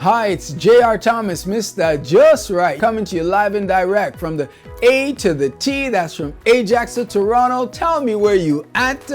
Hi, it's J.R. Thomas, Mr. Just Right, coming to you live and direct from the A to the T, that's from Ajax to Toronto. Tell me where you at?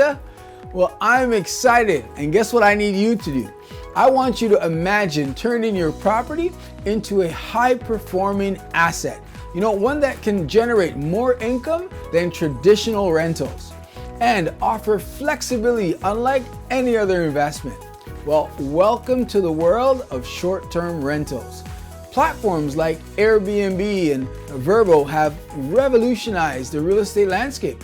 Well, I'm excited, and guess what I need you to do? I want you to imagine turning your property into a high-performing asset. You know, one that can generate more income than traditional rentals and offer flexibility unlike any other investment. Well, welcome to the world of short-term rentals. Platforms like Airbnb and Vrbo have revolutionized the real estate landscape,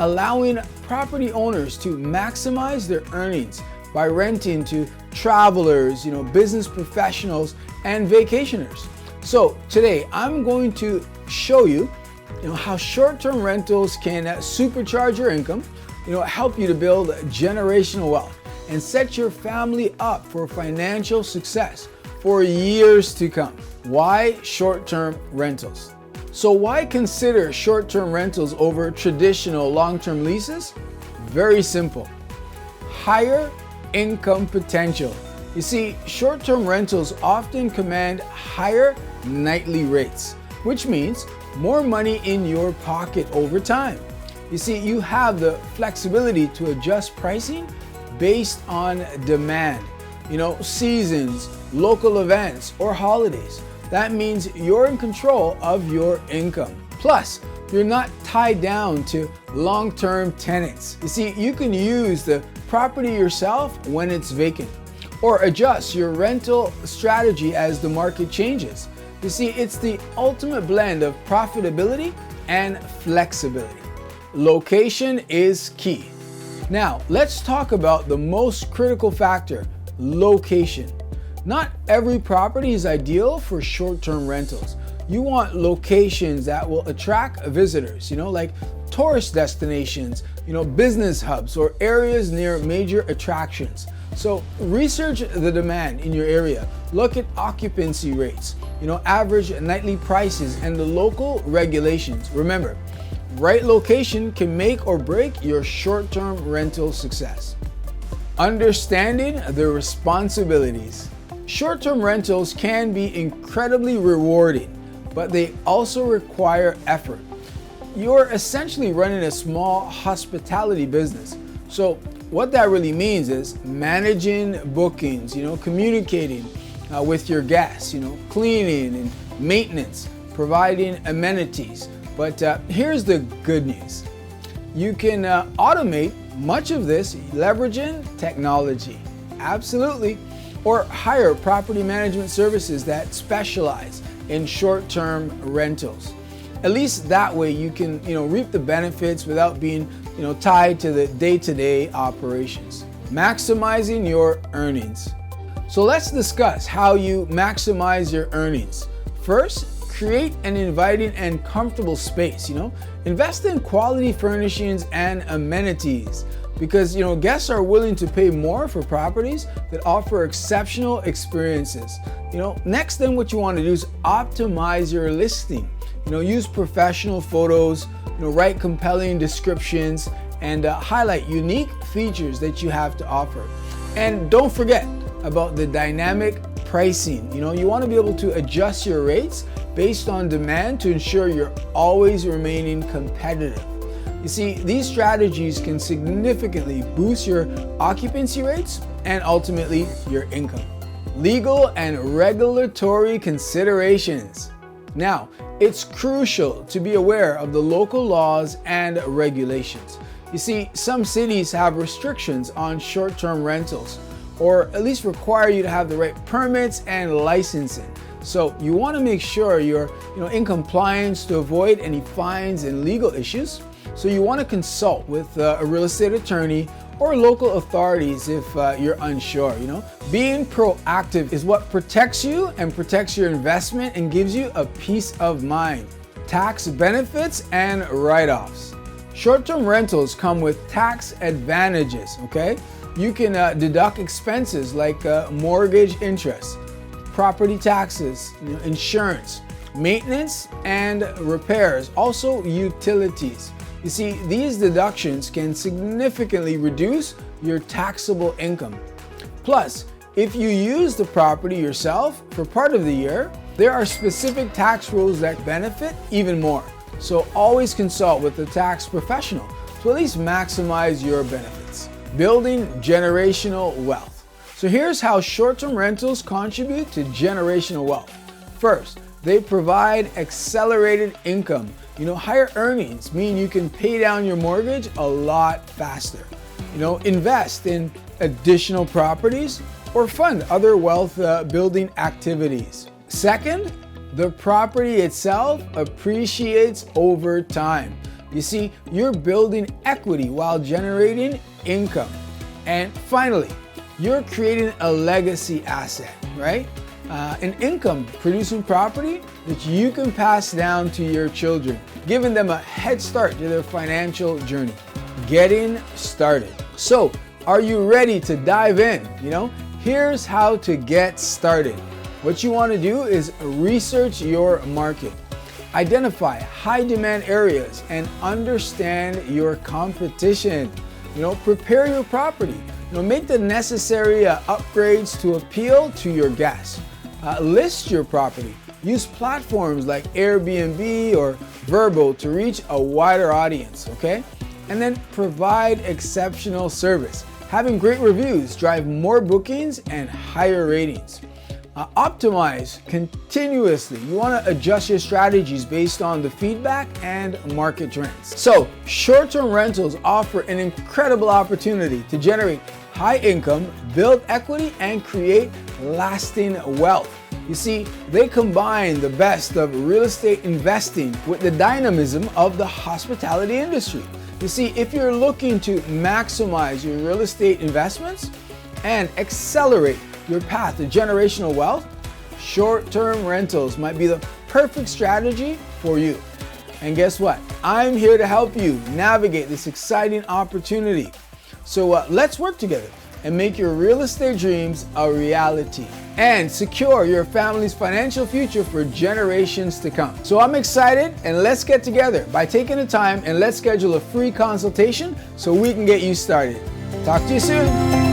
allowing property owners to maximize their earnings by renting to travelers, business professionals, and vacationers. So today I'm going to show you, how short-term rentals can supercharge your income, help you to build generational wealth and set your family up for financial success for years to come. Why short-term rentals? So why consider short-term rentals over traditional long-term leases? Very simple. Higher income potential. You see, short-term rentals often command higher nightly rates, which means more money in your pocket over time. You see, you have the flexibility to adjust pricing based on demand, seasons, local events, or holidays. That means you're in control of your income. Plus, you're not tied down to long-term tenants. You see, you can use the property yourself when it's vacant, or adjust your rental strategy as the market changes. You see, it's the ultimate blend of profitability and flexibility. Location is key. Now, let's talk about the most critical factor, location. Not every property is ideal for short-term rentals. You want locations that will attract visitors, like tourist destinations, business hubs, or areas near major attractions. So research the demand in your area. Look at occupancy rates, average nightly prices, and the local regulations. Remember, right location can make or break your short-term rental success. Understanding the responsibilities. Short-term rentals can be incredibly rewarding, but they also require effort. You're essentially running a small hospitality business. So what that really means is managing bookings, communicating with your guests, cleaning and maintenance, providing amenities. But here's the good news. You can automate much of this leveraging technology. Absolutely. Or hire property management services that specialize in short-term rentals. At least that way you can, reap the benefits without being, tied to the day-to-day operations. Maximizing your earnings. So let's discuss how you maximize your earnings. First, create an inviting and comfortable space, Invest in quality furnishings and amenities because, guests are willing to pay more for properties that offer exceptional experiences. Next then what you want to do is optimize your listing. Use professional photos, write compelling descriptions, and highlight unique features that you have to offer. And don't forget about the dynamic pricing. You want to be able to adjust your rates based on demand to ensure you're always remaining competitive. You see, these strategies can significantly boost your occupancy rates and ultimately your income. Legal and regulatory considerations. Now, it's crucial to be aware of the local laws and regulations. You see, some cities have restrictions on short-term rentals, or at least require you to have the right permits and licensing. So you want to make sure you're in compliance to avoid any fines and legal issues. So you want to consult with a real estate attorney or local authorities if you're unsure. Being proactive is what protects you and protects your investment and gives you a peace of mind. Tax benefits and write-offs. Short-term rentals come with tax advantages, okay? You can deduct expenses like mortgage interest, property taxes, insurance, maintenance and repairs, also utilities. You see, these deductions can significantly reduce your taxable income. Plus, If you use the property yourself for part of the year, there are specific tax rules that benefit even more. So always consult with a tax professional to at least maximize your benefits. Building generational wealth. So here's how short-term rentals contribute to generational wealth. First, they provide accelerated income. Higher earnings mean you can pay down your mortgage a lot faster. Invest in additional properties or fund other wealth building activities. Second, the property itself appreciates over time. You see, you're building equity while generating income. And finally, you're creating a legacy asset, right? An income producing property that you can pass down to your children, giving them a head start to their financial journey. Getting started. So, are you ready to dive in? Here's how to get started. What you want to do is research your market. Identify high demand areas and understand your competition. Prepare your property. Make the necessary upgrades to appeal to your guests. List your property. Use platforms like Airbnb or Vrbo to reach a wider audience, okay? And then provide exceptional service. Having great reviews drive more bookings and higher ratings. Optimize continuously. You want to adjust your strategies based on the feedback and market trends. So, short-term rentals offer an incredible opportunity to generate high income, build equity, and create lasting wealth. You see, they combine the best of real estate investing with the dynamism of the hospitality industry. You see, if you're looking to maximize your real estate investments and accelerate your path to generational wealth, short-term rentals might be the perfect strategy for you. And guess what? I'm here to help you navigate this exciting opportunity. So let's work together and make your real estate dreams a reality and secure your family's financial future for generations to come. So I'm excited, and let's get together by taking the time and let's schedule a free consultation so we can get you started. Talk to you soon.